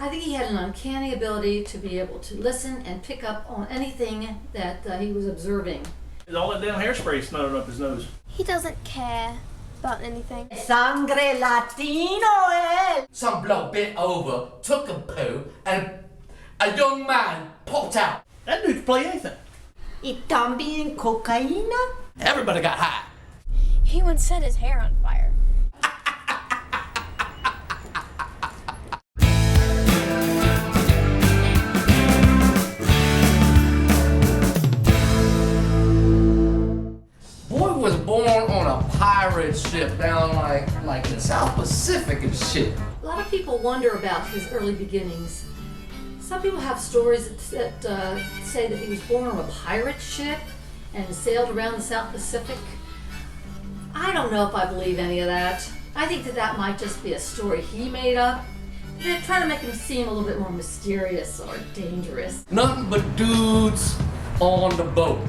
I think he had an uncanny ability to be able to listen and pick up on anything that he was observing. All that damn hairspray snowing up his nose. He doesn't care about anything. Sangre Latino, eh? Some bloke bent over, took a poo, and a young man popped out. That dude can play anything. Y también cocaína? Everybody got high. He would set his hair on fire. Boy was born on a pirate ship down like the South Pacific and shit. A lot of people wonder about his early beginnings. Some people have stories that say that he was born on a pirate ship and sailed around the South Pacific. I don't know if I believe any of that. I think that might just be a story he made up. They're trying to make him seem a little bit more mysterious or dangerous. Nothing but dudes on the boat.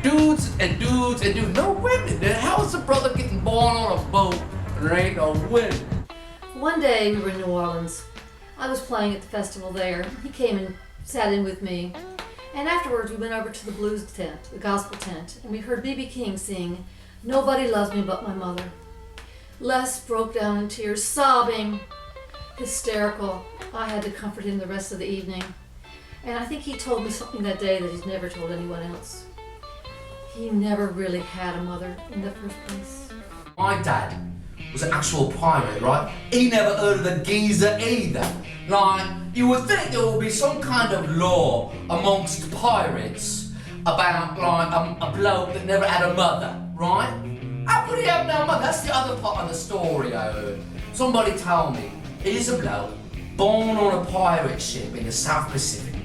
Dudes and dudes and dudes. No women. Then how is a brother getting born on a boat and there ain't no women? One day we were in New Orleans. I was playing at the festival there. He came and sat in with me. And afterwards we went over to the blues tent, the gospel tent, and we heard B.B. King sing, "Nobody Loves Me But My Mother." Les broke down in tears, sobbing, hysterical. I had to comfort him the rest of the evening. And I think he told me something that day that he's never told anyone else. He never really had a mother in the first place. My dad was an actual pirate, right? He never heard of the geezer either. Like, you would think there would be some kind of law amongst pirates about, like, a bloke that never had a mother, right? How could he have no mother? That's the other part of the story I heard. Somebody told me he's a bloke born on a pirate ship in the South Pacific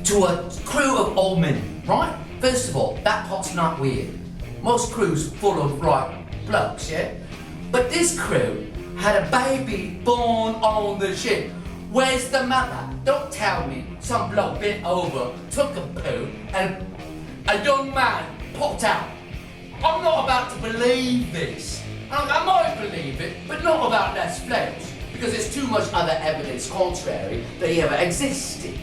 to a crew of old men, right? First of all, that part's not weird. Most crews full of, like, blokes, yeah? But this crew had a baby born on the ship. Where's the mother? Don't tell me some bloke bent over, took a poo, and a young man popped out. I'm not about to believe this. I might believe it, but not about Les Flails, because there's too much other evidence contrary that he ever existed,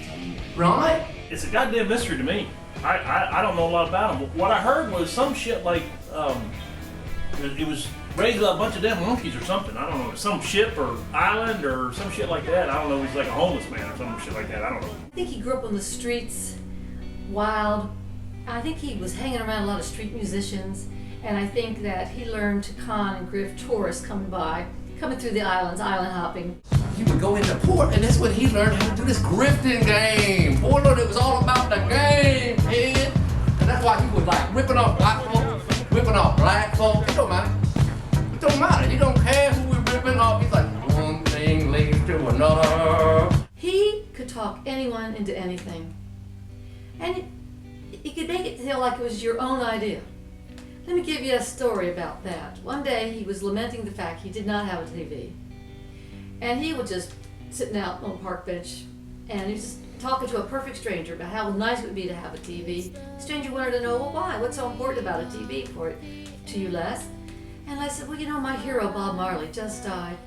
right? It's a goddamn mystery to me. I don't know a lot about him. What I heard was some shit like it was raised by a bunch of damn monkeys or something. I don't know, some ship or island or some shit like that. I don't know. He's like a homeless man or some shit like that. I don't know. I think he grew up on the streets, wild. I think he was hanging around a lot of street musicians, and I think that he learned to con and grift tourists coming through the islands, island hopping. He would go into port, and that's when he learned how to do this grifting game. Boy, Lord, it was all about the game, kid. And that's why he was like ripping off black folk, ripping off black folk. It don't matter. It don't matter. He don't care who we're ripping off. He's like, one thing leads to another. He could talk anyone into anything. And he could make it feel like it was your own idea. Let me give you a story about that. One day he was lamenting the fact he did not have a TV. And he was just sitting out on a park bench and he was just talking to a perfect stranger about how nice it would be to have a TV. The stranger wanted to know, well, why? What's so important about a TV to you, Les? And Les said, well, you know, my hero, Bob Marley, just died.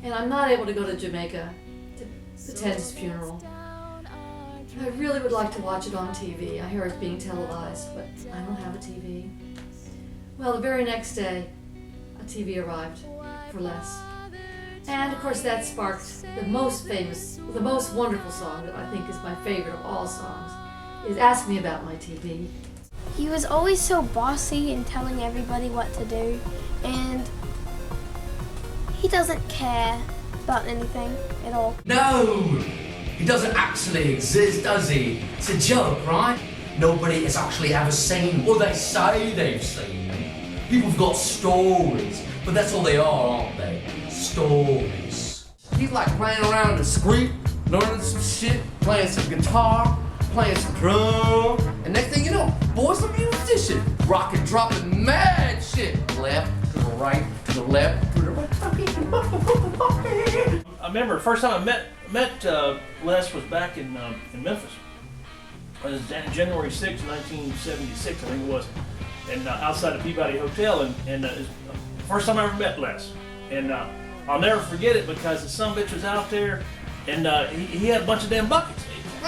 And I'm not able to go to Jamaica to attend his funeral. I really would like to watch it on TV. I hear it's being televised, but I don't have a TV. Well, the very next day, a TV arrived for Les. And of course that sparked the most famous, the most wonderful song that I think is my favorite of all songs, is Ask Me About My TV. He was always so bossy and telling everybody what to do, and he doesn't care about anything at all. No! He doesn't actually exist, does he? It's a joke, right? Nobody has actually ever seen him, or they say they've seen him. People have got stories, but that's all they are, aren't they? Stories. He's like playing around the street, learning some shit, playing some guitar, playing some drum, and next thing you know, boy's a musician, rocking, dropping mad shit. Left, to the right, to the left, to the right. I remember the first time I met Les was back in Memphis. It was January 6, 1976, I think it was, and outside the Peabody Hotel, and it was the first time I ever met Les. And I'll never forget it because the sumbitch was out there, and he had a bunch of damn buckets.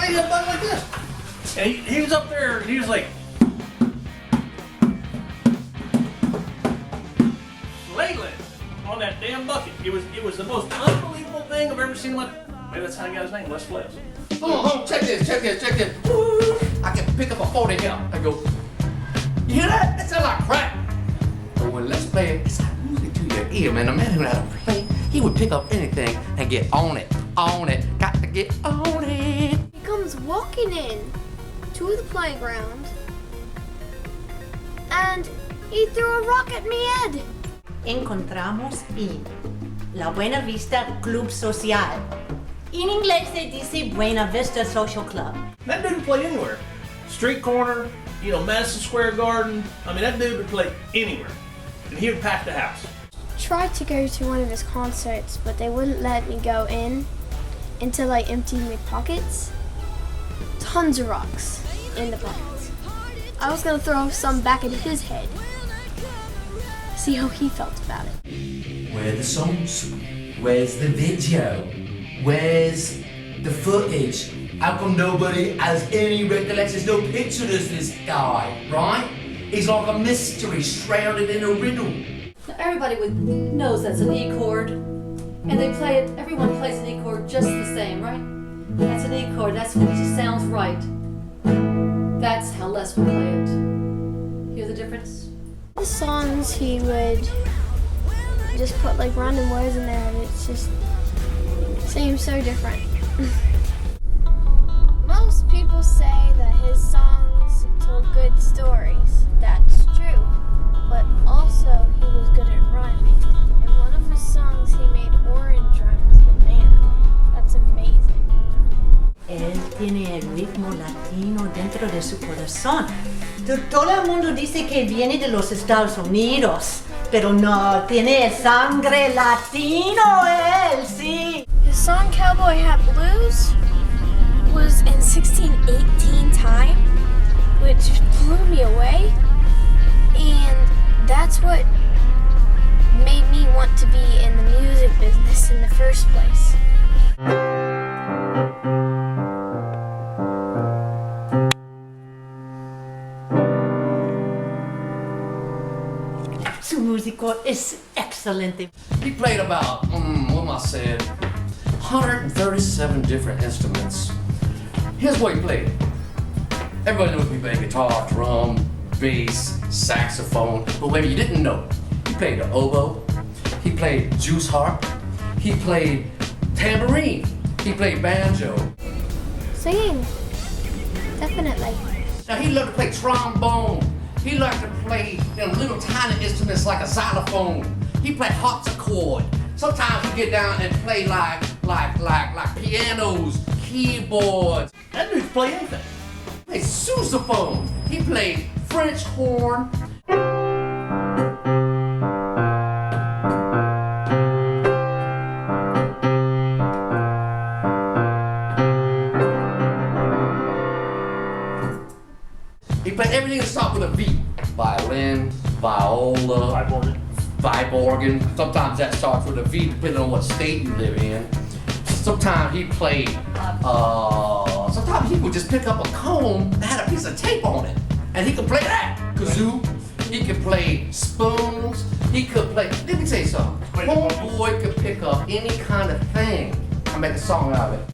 He had a bucket like this, and he was up there, and he was like, flailing on that damn bucket. It was the most unbelievable thing I've ever seen in my. Maybe that's how he got his name, Les Flails. Hold on, check this. I can pick up a 40 here. I go, you hear that? That sounds like crap. But when Les play it, it's like music to your ear, man. The man who had to play, he would pick up anything and get on it. Got to get on it. He comes walking in to the playground and he threw a rock at me head. Encontramos en La Buena Vista Club Social. En inglés se dice Buena Vista Social Club. That dude would play anywhere. Street corner, Madison Square Garden. I mean, that dude would play anywhere. And he would pack the house. Tried to go to one of his concerts, but they wouldn't let me go in until I emptied my pockets. Tons of rocks in the pockets. I was gonna throw some back at his head. See how he felt about it. Where are the songs? Where's the video? Where's the footage? How come nobody has any recollections? No picture of this guy, right? He's like a mystery shrouded in a riddle. Now everybody knows that's an E chord, and they play it. Everyone plays an E chord just the same, right? That's an E chord. That's when it just sounds right. That's how Les would play it. Hear the difference? The songs he would just put like random words in there, and it just seems so different. Most people say that his songs told good stories. That's true. But also he was good at rhyming. In one of his songs he made orange rhyme with banana. That's amazing. Él tiene el ritmo latino dentro de su corazón. Todo el mundo dice que viene de los Estados Unidos, pero no, tiene sangre latino él, sí. His song Cowboy Hat Blues was in 1618 time, which blew me away, and that's what made me want to be in the music business in the first place. Su músico es excelente. He played about, what am I saying, 137 different instruments. Here's what he played. Everybody knows he played guitar, drum, bass, saxophone, but maybe you didn't know. He played the oboe, he played juice harp, he played tambourine, he played banjo. Singing, definitely. Now he loved to play trombone. He liked to play little tiny instruments like a xylophone. He played harpsichord. Sometimes he'd get down and play like pianos, keyboards. That dude could play anything. He played sousaphone. He played French horn. He played everything that starts with a V. Violin, viola, vibe organ. Sometimes that starts with a V depending on what state you live in. Sometimes he played, sometimes he would just pick up a comb that had a piece of tape on it. And he could play that. Kazoo, he could play spoons, he could play, let me tell you something. Homeboy could pick up any kind of thing and make a song out of it.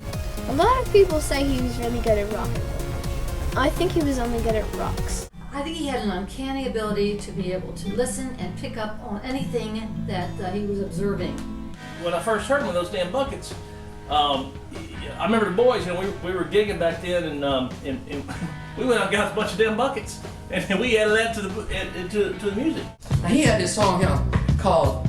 A lot of people say he was really good at rock and roll. I think he was only good at rocks. I think he had an uncanny ability to be able to listen and pick up on anything that he was observing. When I first heard him with those damn buckets, I remember the boys, we were gigging back then, and we went out and got a bunch of damn buckets, and we added that to the music. Now he had this song here called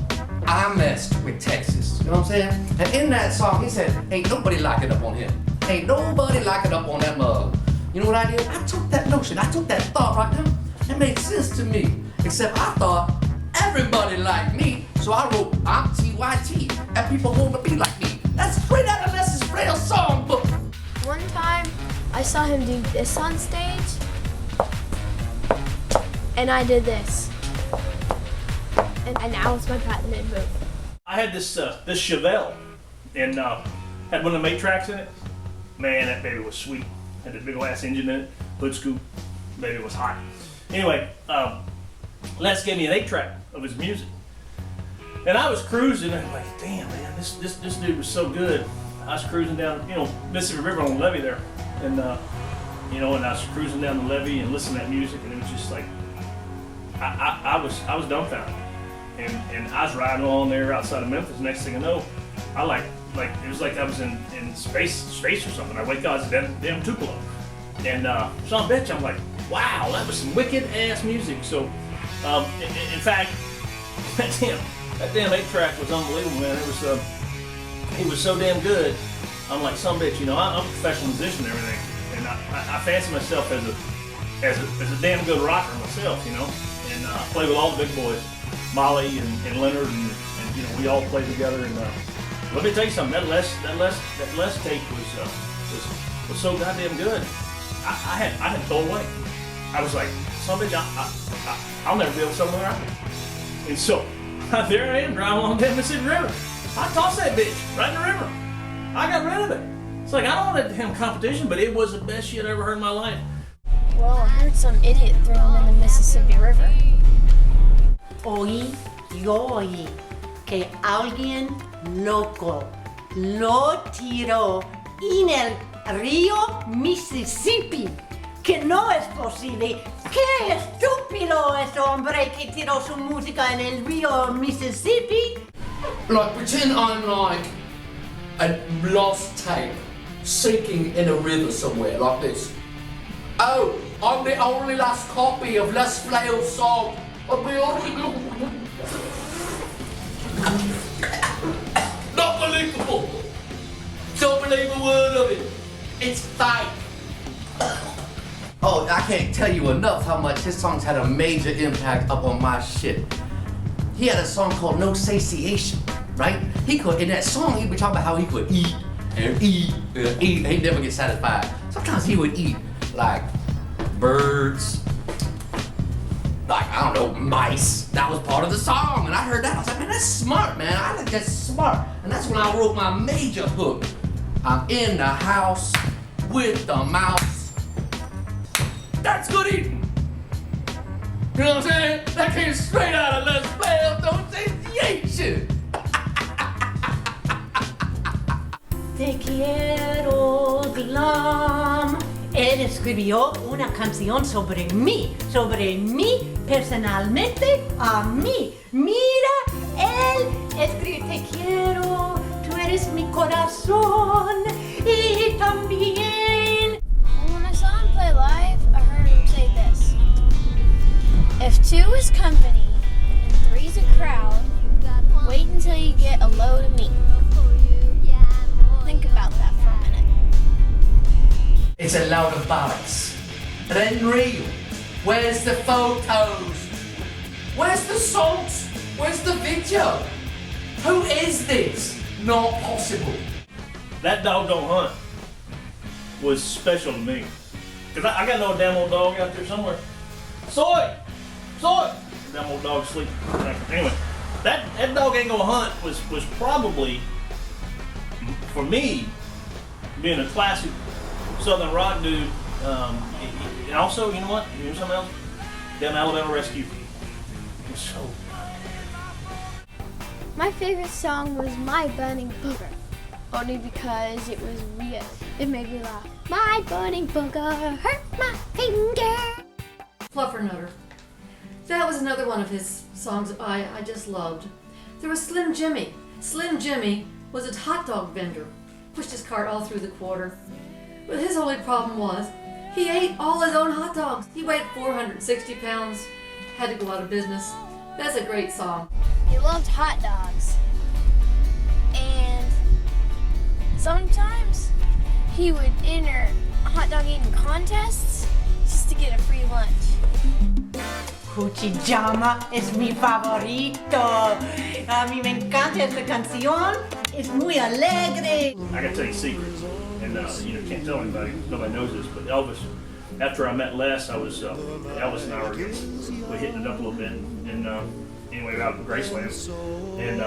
I Messed with Texas, you know what I'm saying? And in that song he said, ain't nobody like it up on him. Ain't nobody like it up on that mug. You know what I did? I took that notion, I took that thought right now. It made sense to me. Except I thought everybody liked me. So I wrote, I'm t.whitey, and people want to be like me. That's straight out of Les Flails songbook. One time, I saw him do this on stage, and I did this. And now it's my patented move. I had this this Chevelle, and had one of the mate tracks in it. Man, that baby was sweet. Had that big old ass engine in it, hood scoop. Baby was hot. Anyway, Les gave me an 8-track of his music, and I was cruising, and I'm like, damn man, this dude was so good. I was cruising down, you know, Mississippi River on the levee there, and you know, and I was cruising down the levee and listening to that music, and it was just like, I was dumbfounded, and I was riding along there outside of Memphis. Next thing I know, I like it was like I was in space or something. I wake up, it's damn Tupelo, and son of a bitch, I'm like, wow, that was some wicked ass music. So, in fact, that damn 8-track was unbelievable, man. It was so damn good. I'm like, son of a bitch, you know, I'm a professional musician and everything, and I fancy myself as a damn good rocker myself, you know. And I play with all the big boys, Molly and Leonard, and you know, we all play together. And let me tell you something, that Les tape was so goddamn good. I had to throw away. I was like, son of a bitch, I'll never be able to sell another record. And so there I am driving along the Mississippi River. I tossed that bitch right in the river. I got rid of it. It's like, I don't want to have competition, but it was the best shit I ever heard in my life. Well, I heard some idiot throw him in the Mississippi River. Yo oí que alguien loco lo tiró en el río Mississippi. Que no es posible. ¡Qué estúpido es hombre que tiró su música en el río Mississippi! Like, pretend I'm like a lost tape sinking in a river somewhere, like this. Oh, I'm the only last copy of Les Flails' song. Not believable. Don't believe a word of it. It's fake. Oh, I can't tell you enough how much his songs had a major impact up on my shit. He had a song called No Satiation, right? In that song, he'd be talking about how he could eat and eat and eat, and he'd never get satisfied. Sometimes he would eat, like, birds, like, I don't know, mice. That was part of the song, and I heard that. I was like, man, that's smart, man. I think that's smart. And that's when I wrote my major hook. I'm in the house with the mouse. That's good eating. You know what I'm saying? That came straight out of Les Flails, don't satiation. Te quiero, glam. Él escribió una canción sobre mí personalmente, a mí. Mira, él escribe, te quiero, tú eres mi corazón y también. When I saw him play live, I heard him say this. If 2 is company and 3's a crowd, wait until you get a load of me. Think about that for a minute. It's a load of bollocks. It ain't real. Where's the photos? Where's the songs? Where's the video? Who is this? Not possible. That Dog Don't Hunt was special to me. Cause I got no damn old dog out there somewhere. Soy! Damn old dog sleeping. Anyway, that Dog Ain't Gonna Hunt was probably, for me, being a classic Southern rock dude, and also, you know what? Here's something else. Damn Alabama Rescue. It was so. My favorite song was My Burning Booger, only because it was weird. It made me laugh. My burning booger hurt my finger. Fluffernutter. That was another one of his songs I just loved. There was Slim Jimmy. Slim Jimmy was a hot dog vendor. Pushed his cart all through the quarter. But his only problem was he ate all his own hot dogs. He weighed 460 pounds, had to go out of business. That's a great song. He loved hot dogs. And sometimes he would enter hot dog eating contests just to get a free lunch. Cuchillama es mi favorito. A mí me encanta esta canción. Es muy alegre. I gotta tell you secrets, and you know, can't tell anybody. Nobody knows this, but Elvis. After I met Les, Elvis and I were hitting it up a little bit, and anyway, out in Graceland, and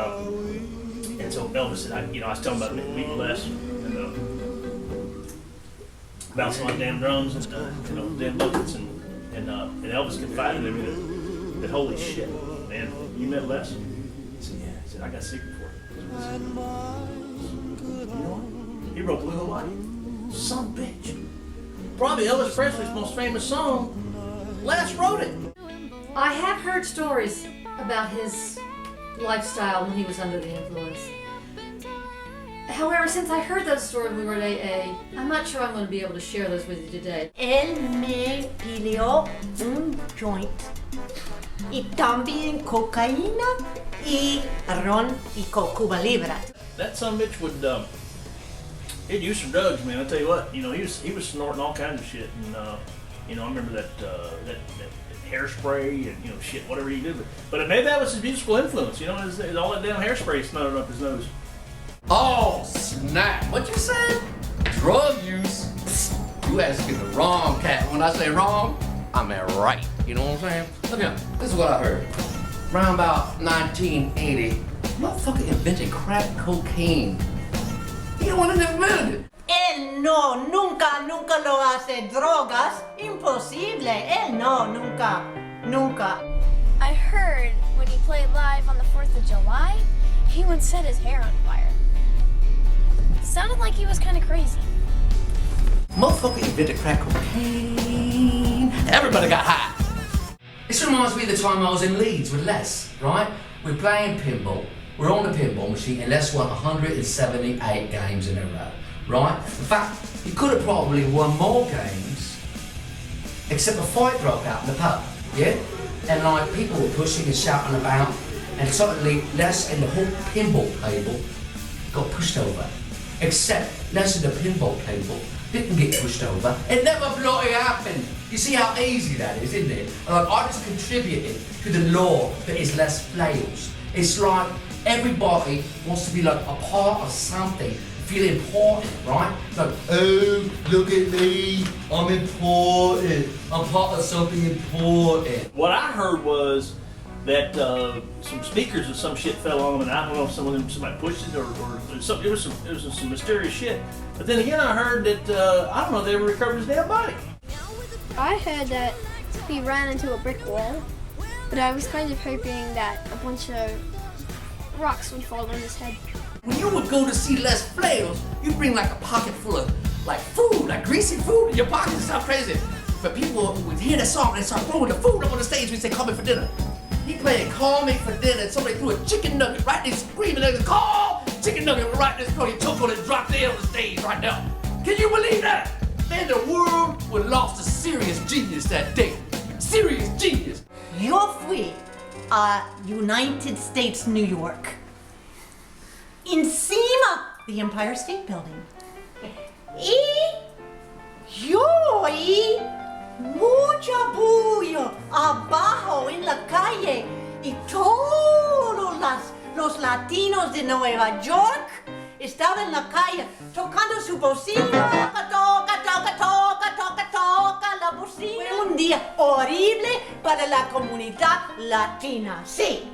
And so Elvis said, I was telling about meeting Les and bouncing on damn drums and damn buckets and Elvis confided in me that holy shit, man, you met Les? He said, yeah. He said, I got a secret for you. You know what? He wrote Blue Hawaii. Son of a bitch. Probably Elvis Presley's most famous song. Les wrote it. I have heard stories about his lifestyle when he was under the influence. However, since I heard those stories when we were at AA, I'm not sure I'm going to be able to share those with you today. Él me pidió un joint y también cocaína y ron y Cuba Libre. That son of a bitch would he'd use some drugs, man. I tell you what, he was snorting all kinds of shit, and I remember that hairspray and shit, whatever he did. But maybe that was his musical influence, all that damn hairspray smelling up his nose. Oh, snap. What you said? Drug use? You asking the wrong cat. When I say wrong, I mean right. You know what I'm saying? Look here, this is what I heard. Around about 1980, motherfucker invented crack cocaine. He the one that invented it. Él no, nunca lo hace drogas. Imposible. Él no, nunca. I heard when he played live on the 4th of July, he would set his hair on fire. Sounded like he was kind of crazy. Motherfucker invented crack cocaine. Everybody got high. This reminds me of the time I was in Leeds with Les, right? We're playing pinball. We're on the pinball machine and Les won 178 games in a row, right? In fact, he could have probably won more games, except a fight broke out in the pub, yeah? And people were pushing and shouting about, and suddenly Les and the whole pinball table got pushed over. Except Les and the pinball table didn't get pushed over. It never bloody happened. You see how easy that is, isn't it? I just contributed to the law that is Les Flails. It's like everybody wants to be like a part of something, feel important, right? Like, oh, look at me, I'm important. I'm part of something important. What I heard was that some speakers or some shit fell on them, and I don't know if somebody pushed it or something. It was some mysterious shit. But then again, I heard that I don't know, they ever recovered his damn body. I heard that he ran into a brick wall, but I was kind of hoping that a bunch of rocks would fall on his head. When you would go to see Les Flails, you'd bring like a pocket full of food, like greasy food in your pocket and stuff crazy. But people would hear the song and they'd start throwing the food up on the stage. We'd say, "Call me for dinner." He played "Call Me for Dinner," and somebody threw a chicken nugget right there, screaming, "Call!" Chicken nugget right there, he took on and dropped dead on the stage right now. Can you believe that? Then the world would have lost a serious genius that day. Serious genius. Yo fui a United States, New York. Encima the Empire State Building. Y yo oí mucho bullo abajo en la calle y todos los latinos de Nueva York estaban en la calle tocando su bocina. Toca la bocina. Fue un día horrible para la comunidad latina. Sí.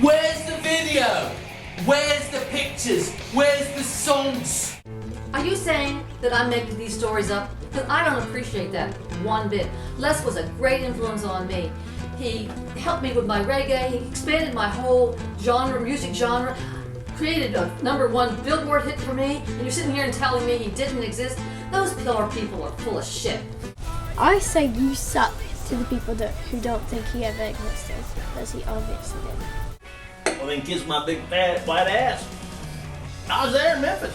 Where's the video? Where's the pictures? Where's the songs? Are you saying that I'm making these stories up? Because I don't appreciate that one bit. Les was a great influence on me. He helped me with my reggae. He expanded my whole music genre, created a #1 Billboard hit for me, and you're sitting here and telling me he didn't exist? Those poor people are full of shit. I say you suck to the people who don't think he ever existed, because he obviously did. Well, then kiss my big fat white ass. I was there in Memphis.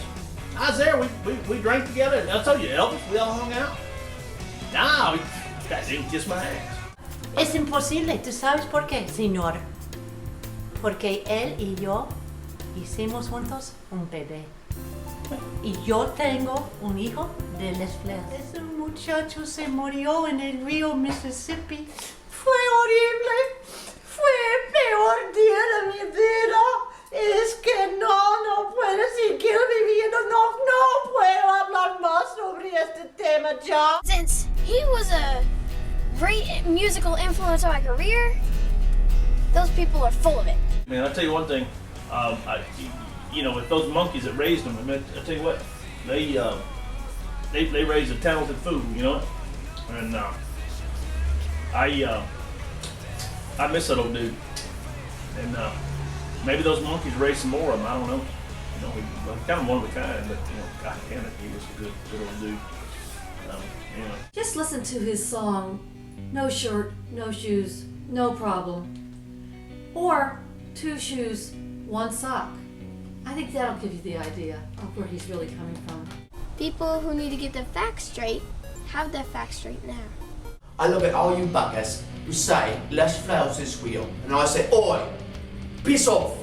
I was there. We drank together. I told you, Elvis, we all hung out. Nah, that didn't kiss my ass. Es imposible, ¿tú sabes por qué, señor? Porque él y yo hicimos juntos un bebé. Y yo tengo un hijo de Les Flails. Ese muchacho se murió en el río Mississippi. Fue horrible. Fue el peor día de mi vida. Es que no puedo seguir viviendo. No puedo hablar más sobre este tema ya. Since he was a great musical influence on my career, Those people are full of it. Man, I'll tell you one thing. With those monkeys that raised them, I tell you what, they raised a talented fool, you know. And I miss that old dude. And maybe those monkeys raised some more of them. I don't know. You know, he was kind of one of a kind, but God damn it, he was a good old dude. Anyway. Just listen to his song, No Shirt, No Shoes, No Problem. Or 2 shoes, 1 sock. I think that'll give you the idea of where he's really coming from. People who need to get their facts straight have their facts straight now. I look at all you buggers who say Les Flails is real, and I say, oi, piss off.